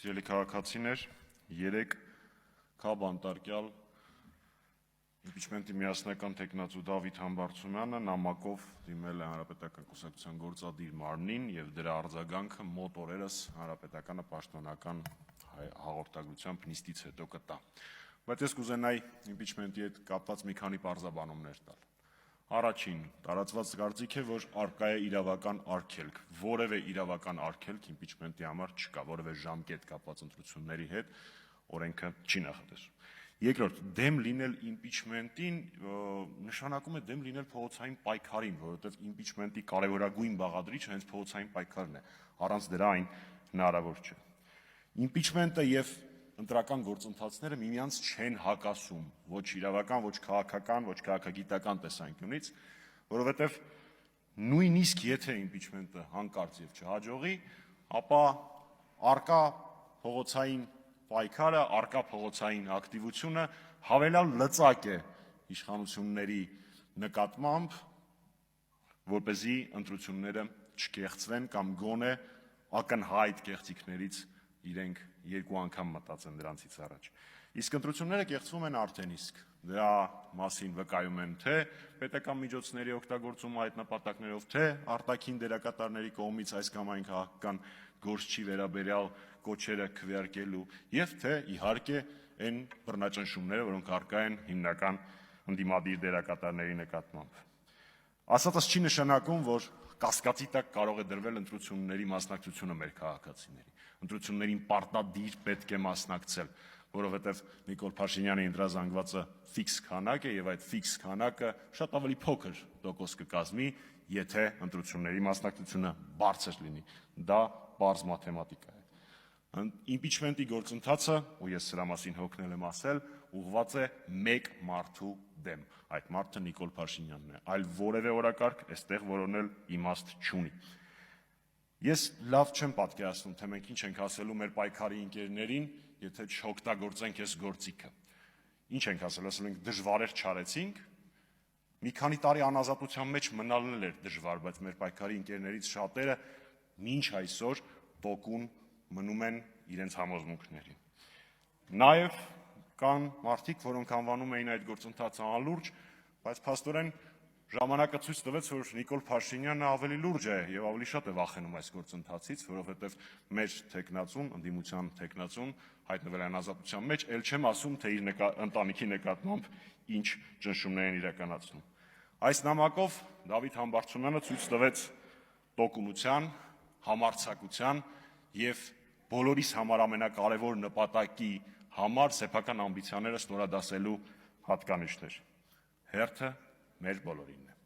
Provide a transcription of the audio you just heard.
Սիրելի քաղաքացիներ, երեկ Քաբ Անտարկյալ իմպիչմենտի միասնական թեկնածու Դավիթ Համբարձումյանը նամակով դիմել է Հանրապետական կուսակցության գործադիր մարմնին եւ դրա արձագանքը մոտ օրերս Հանրապետականը պաշտոնական հաղորդագրությամբ նիստից հետո կտա։ Բայց ես կուզենայի իմպիչմենտի հետ կապված մի քանի պարզաբանումներ տալ։ Առաջին, տարածված կարծիք է, որ առկա է իրավական արգելք, որևէ իրավական արգելք իմպիչմենտի համար չկա, որևէ ժամկետ կապված ընտրությունների հետ օրենքը չի նախատեսում։ Երկրորդ, դեմ լինել իմպիչմենտին նշանակում է դեմ լինել փողոցային պայքարին, որովհետև իմպիչմենտի կարևորագույն բաղադրիչը հենց փողոցային պայքարն է, առանց դրա այն հնարավոր չէ։ Իմպիչմենտը եւ ընտրական գործընթացները միմյանց չեն հակասում, ոչ իրավական, ոչ քաղաքական, ոչ քաղաքագիտական տեսանկյունից, որովհետև նույնիսկ եթե իմպիչմենտը հանկարծ եւ չհաջողի, ապա առկա փողոցային պայքարը, առկա փողոցային ակտիվությունը հավելյալ լծակ է իշխանությունների նկատմամբ, որպեսզի ընտրությունները չկեղծվեն կամ գոնե ակնհայտ կեղծիքներից իրենք երկու անգամ մտածեն դրանցից առաջ։ Իսկ ընտրությունները կեղծվում են արդեն իսկ։ Դրա մասին վկայում են թե պետական միջոցների օգտագործումը այդ նպատակներով, թե արտաքին դերակատարների կողմից այս կամ այն քաղաքական գործչի վերաբերյալ կոչերը քվեարկելու եւ թե իհարկե այն բռնաճնշումները, որոնք առկա են հիմնական ընդդիմադիր դերակատարների նկատմամբ։ Ասածս չի նշանակում, որ կասկածի տակ կարող է դրվել ընտրությունների մասնակցությունը մեր քաղաքացիների։ Ընտրություններին պարտադիր պետք է մասնակցել, որովհետև Նիկոլ Փաշինյանի ընտրազանգվածը ֆիքս քանակ է եւ այդ ֆիքս քանակը շատ ավելի փոքր տոկոս կկազմի, եթե ընտրությունների մասնակցությունը բարձր լինի։ Դա պարզ մաթեմատիկա է։ Իմպիչմենտի գործընթացը, ու ես սրա մասին հոգնել եմ ասել, ուղղված է մեկ մարդու դեմ։ Այդ մարդը Նիկոլ Փաշինյանն է, այլ որևէ օրակարգ այստեղ որոնել իմաստ չունի։ Ես լավ չեմ պատկերացնում, թե մենք ինչ ենք ասելու մեր պայքարի ընկերներին, եթե չօգտագործենք այս գործիքը։ Ինչ ենք ասել, ասել ենք դժվարեր չարեցինք, մի քանի տարի անազատության մեջ մնալն էլ էր դժվար, բայց մեր պայքարի ընկերներից շատերը մինչ այսօր տոկուն մնում են իրենց համոզմունքներին։ Նաև կան մարդիկ, որոնք անվանում էին այդ գործընթացը անլուրջ, բայց փաստորեն ժամանակը ցույց տվեց, որ Նիկոլ Փաշինյանը ավելի լուրջ է եւ ավելի շատ է վախենում այս գործընթացից, որովհետեւ մեր տեխնացուն, ընդդիմության տեխնացուն հայտնվել են ազատության մեջ, ել չեմ ասում, թե իր ընտանիքի նկատմամբ ինչ ճնշումներ են իրականացնում։ Այս նամակով Դավիթ Համբարձումյանը ցույց տվեց տոկունության, համարձակության եւ բոլորիս համար ամենակարևոր նպատակի համար սեփական ամբիցիաները ստորադասելու հատկանիշներ։ Հերթը մեր բոլորինն է։